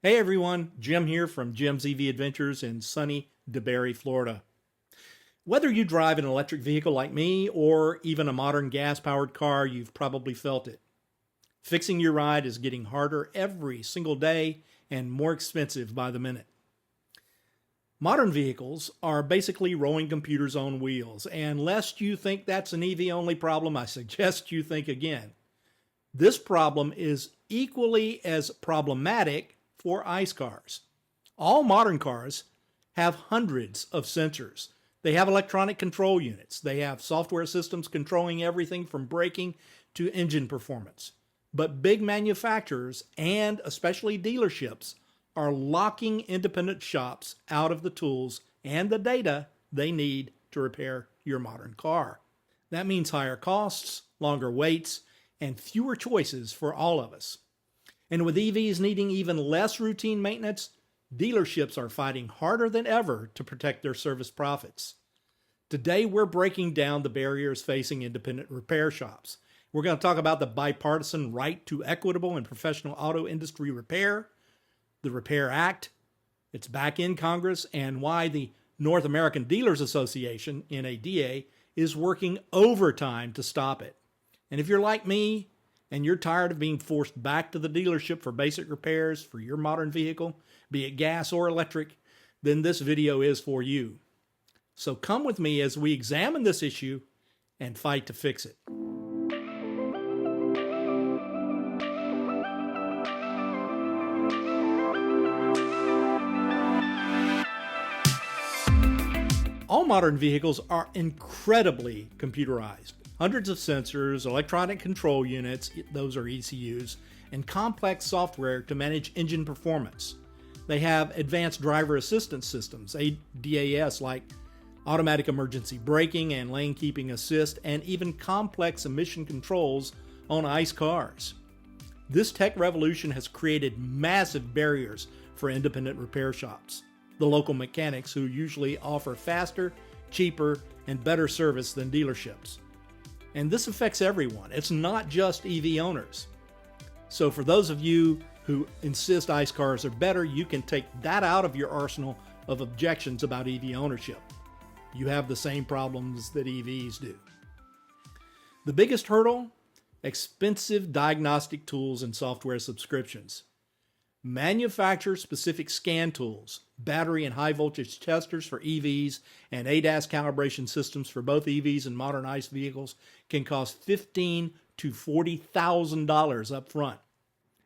Hey everyone, Jim here from Jim's EV Adventures in sunny DeBary, Florida. Whether you drive an electric vehicle like me or even a modern gas-powered car, you've probably felt it. Fixing your ride is getting harder every single day and more expensive by the minute. Modern vehicles are basically rolling computers on wheels, and lest you think that's an EV-only problem, I suggest you think again. This problem is equally as problematic for ICE cars. All modern cars have hundreds of sensors. They have electronic control units. They have software systems controlling everything from braking to engine performance. But big manufacturers, and especially dealerships, are locking independent shops out of the tools and the data they need to repair your modern car. That means higher costs, longer waits, and fewer choices for all of us. And with EVs needing even less routine maintenance, dealerships are fighting harder than ever to protect their service profits. Today, we're breaking down the barriers facing independent repair shops. We're going to talk about the bipartisan right to equitable and professional auto industry repair, the Repair Act, it's back in Congress, and why the North American Dealers Association, NADA, is working overtime to stop it. And if you're like me, and you're tired of being forced back to the dealership for basic repairs for your modern vehicle, be it gas or electric, then this video is for you. So come with me as we examine this issue and fight to fix it. All modern vehicles are incredibly computerized. Hundreds of sensors, electronic control units, those are ECUs, and complex software to manage engine performance. They have advanced driver assistance systems, ADAS, like automatic emergency braking and lane keeping assist, and even complex emission controls on ICE cars. This tech revolution has created massive barriers for independent repair shops, the local mechanics who usually offer faster, cheaper, and better service than dealerships. And this affects everyone. It's not just EV owners. So for those of you who insist ICE cars are better, you can take that out of your arsenal of objections about EV ownership. You have the same problems that EVs do. The biggest hurdle? Expensive diagnostic tools and software subscriptions. Manufacturer-specific scan tools, battery and high-voltage testers for EVs, and ADAS calibration systems for both EVs and modern ICE vehicles can cost $15,000 to $40,000 up front.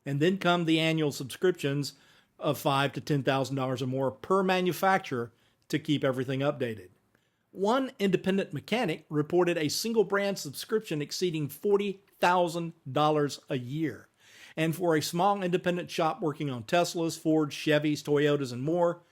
And then come the annual subscriptions of $5,000 to $10,000 or more per manufacturer to keep everything updated. One independent mechanic reported a single brand subscription exceeding $40,000 a year. And for a small independent shop working on Teslas, Fords, Chevys, Toyotas, and more,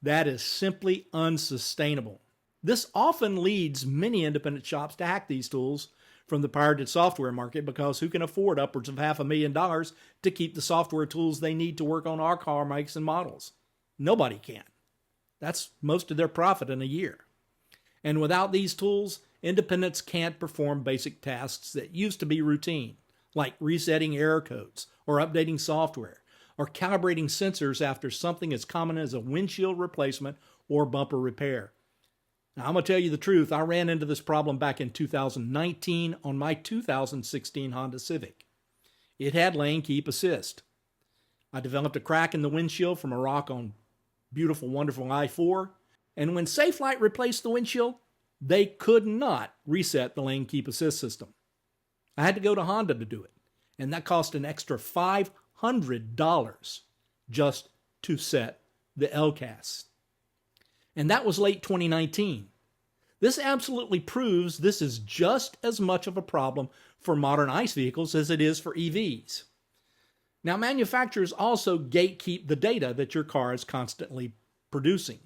that is simply unsustainable. This often leads many independent shops to hack these tools from the pirated software market, because who can afford upwards of $500,000 to keep the software tools they need to work on our car makes and models? Nobody can. That's most of their profit in a year. And without these tools, independents can't perform basic tasks that used to be routine, like resetting error codes, or updating software, or calibrating sensors after something as common as a windshield replacement or bumper repair. Now, I'm going to tell you the truth, I ran into this problem back in 2019 on my 2016 Honda Civic. It had lane keep assist. I developed a crack in the windshield from a rock on beautiful, wonderful I-4, and when Safelite replaced the windshield, they could not reset the lane keep assist system. I had to go to Honda to do it, and that cost an extra $500 just to set the LCAS. And that was late 2019. This absolutely proves this is just as much of a problem for modern ICE vehicles as it is for EVs. Now, manufacturers also gatekeep the data that your car is constantly producing.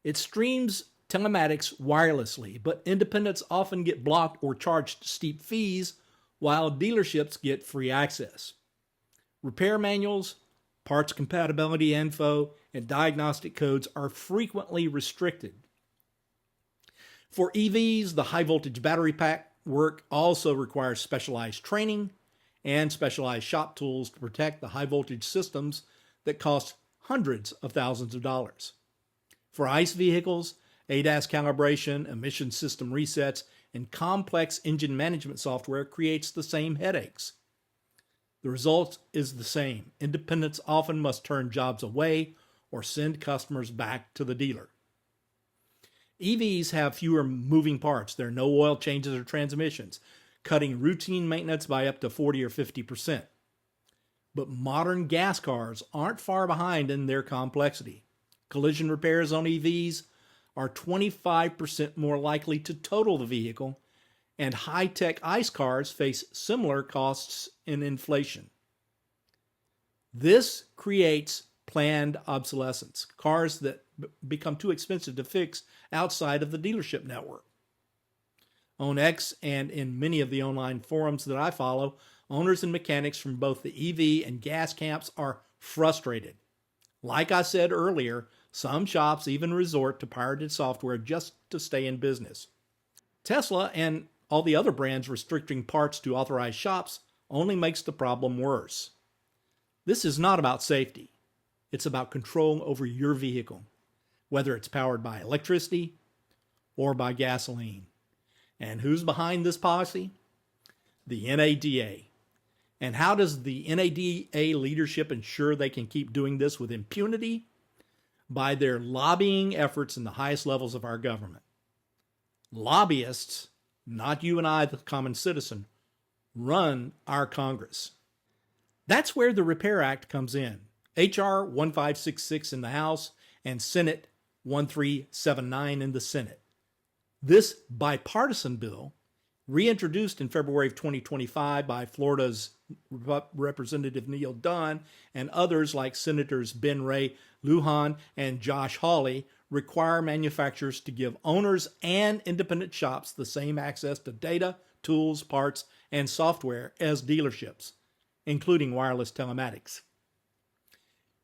It streams telematics wirelessly, but independents often get blocked or charged steep fees, while dealerships get free access. Repair manuals, parts compatibility info, and diagnostic codes are frequently restricted. For EVs, the high-voltage battery pack work also requires specialized training and specialized shop tools to protect the high-voltage systems that cost hundreds of thousands of dollars. For ICE vehicles, ADAS calibration, emission system resets, and complex engine management software creates the same headaches. The result is the same. Independents often must turn jobs away or send customers back to the dealer. EVs have fewer moving parts. There are no oil changes or transmissions, cutting routine maintenance by up to 40 or 50%. But modern gas cars aren't far behind in their complexity. Collision repairs on EVs are 25% more likely to total the vehicle, and high-tech ICE cars face similar costs in inflation. This creates planned obsolescence, cars that become too expensive to fix outside of the dealership network. On X and in many of the online forums that I follow, owners and mechanics from both the EV and gas camps are frustrated. Like I said earlier, some shops even resort to pirated software just to stay in business. Tesla and all the other brands restricting parts to authorized shops only makes the problem worse. This is not about safety. It's about control over your vehicle, whether it's powered by electricity or by gasoline. And who's behind this policy? The NADA. And how does the NADA leadership ensure they can keep doing this with impunity? By their lobbying efforts in the highest levels of our government. Lobbyists, not you and I, the common citizen, run our Congress. That's where the Repair Act comes in. H.R. 1566 in the House and Senate 1379 in the Senate. This bipartisan bill, reintroduced in February of 2025 by Florida's Representative Neil Dunn and others like Senators Ben Ray Lujan and Josh Hawley, require manufacturers to give owners and independent shops the same access to data, tools, parts, and software as dealerships, including wireless telematics.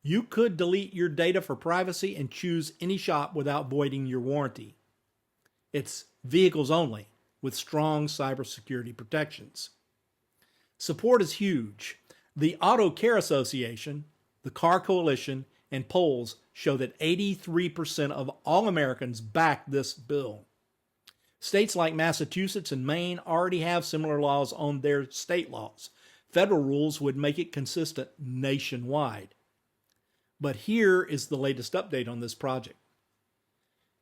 You could delete your data for privacy and choose any shop without voiding your warranty. It's vehicles only, with strong cybersecurity protections. Support is huge. The Auto Care Association, the Car Coalition, and polls show that 83% of all Americans back this bill. States like Massachusetts and Maine already have similar laws on their state laws. Federal rules would make it consistent nationwide. But here is the latest update on this project.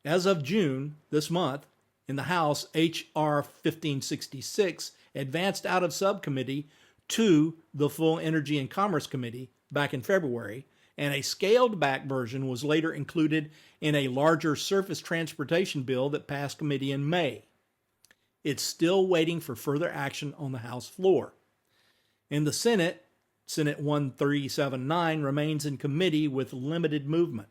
As of June this month, in the House, H.R. 1566 advanced out of subcommittee to the full Energy and Commerce Committee back in February, and a scaled-back version was later included in a larger surface transportation bill that passed committee in May. It's still waiting for further action on the House floor. In the Senate, Senate 1379 remains in committee with limited movement.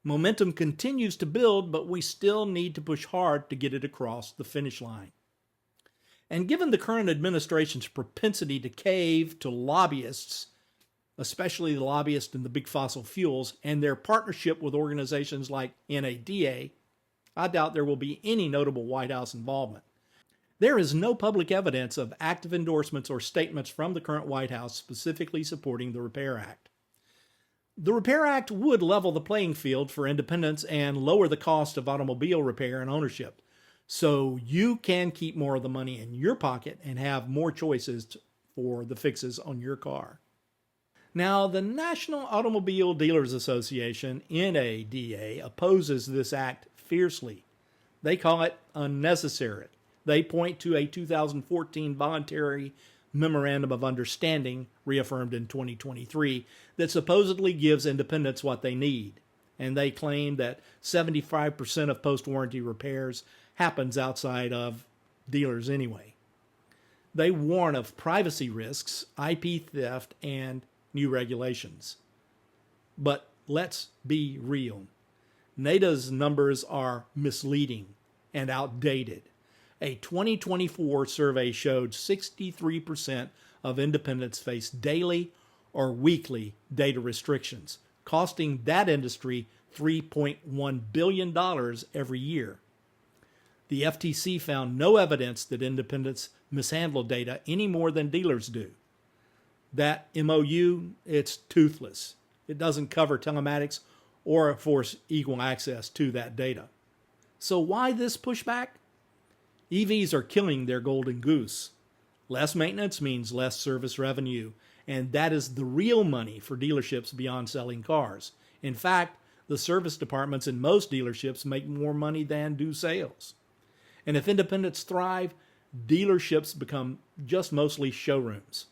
Momentum continues to build, but we still need to push hard to get it across the finish line. And given the current administration's propensity to cave to lobbyists, especially the lobbyists in the big fossil fuels, and their partnership with organizations like NADA, I doubt there will be any notable White House involvement. There is no public evidence of active endorsements or statements from the current White House specifically supporting the Repair Act. The Repair Act would level the playing field for independents and lower the cost of automobile repair and ownership, so you can keep more of the money in your pocket and have more choices for the fixes on your car. Now, the National Automobile Dealers Association, NADA, opposes this act fiercely. They call it unnecessary. They point to a 2014 voluntary Memorandum of Understanding, reaffirmed in 2023, that supposedly gives independents what they need. And they claim that 75% of post-warranty repairs happens outside of dealers anyway. They warn of privacy risks, IP theft, and new regulations. But let's be real. NADA's numbers are misleading and outdated. A 2024 survey showed 63% of independents face daily or weekly data restrictions, costing that industry $3.1 billion every year. The FTC found no evidence that independents mishandle data any more than dealers do. That MOU, it's toothless. It doesn't cover telematics or force equal access to that data. So why this pushback? EVs are killing their golden goose. Less maintenance means less service revenue, and that is the real money for dealerships beyond selling cars. In fact, the service departments in most dealerships make more money than do sales. And if independents thrive, dealerships become just mostly showrooms.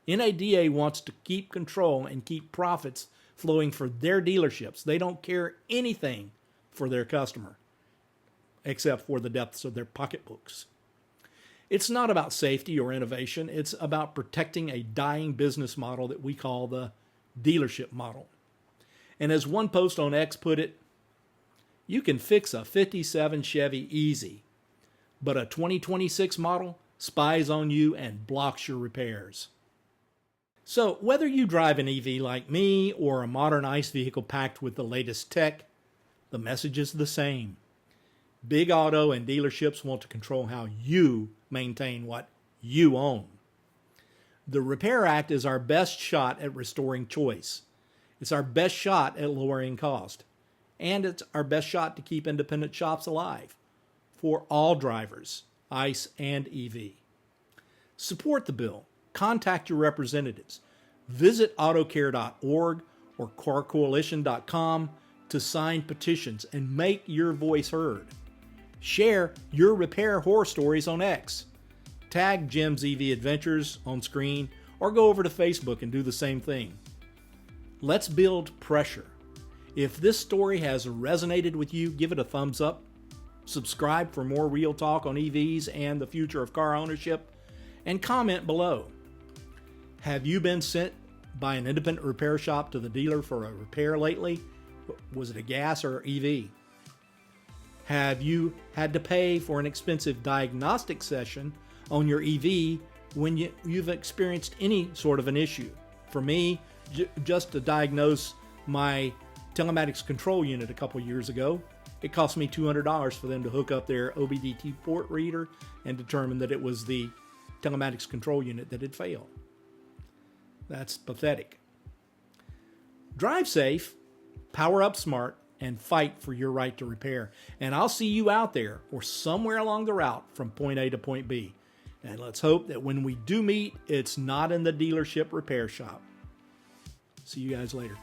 NADA wants to keep control and keep profits flowing for their dealerships. They don't care anything for their customer, except for the depths of their pocketbooks. It's not about safety or innovation. It's about protecting a dying business model that we call the dealership model. And as one post on X put it, you can fix a 57 Chevy easy, but a 2026 model spies on you and blocks your repairs. So whether you drive an EV like me or a modern ICE vehicle packed with the latest tech, the message is the same. Big auto and dealerships want to control how you maintain what you own. The Repair Act is our best shot at restoring choice. It's our best shot at lowering cost. And it's our best shot to keep independent shops alive for all drivers, ICE and EV. Support the bill. Contact your representatives. Visit autocare.org or carcoalition.com to sign petitions and make your voice heard. Share your repair horror stories on X. Tag Jim's EV Adventures on screen or go over to Facebook and do the same thing. Let's build pressure. If this story has resonated with you, give it a thumbs up. Subscribe for more real talk on EVs and the future of car ownership, and comment below. Have you been sent by an independent repair shop to the dealer for a repair lately? Was it a gas or EV? Have you had to pay for an expensive diagnostic session on your EV when you've experienced any sort of an issue? For me, just to diagnose my telematics control unit a couple years ago, it cost me $200 for them to hook up their OBD2 port reader and determine that it was the telematics control unit that had failed. That's pathetic. Drive safe, power up smart, and fight for your right to repair. And I'll see you out there or somewhere along the route from point A to point B. And let's hope that when we do meet, it's not in the dealership repair shop. See you guys later.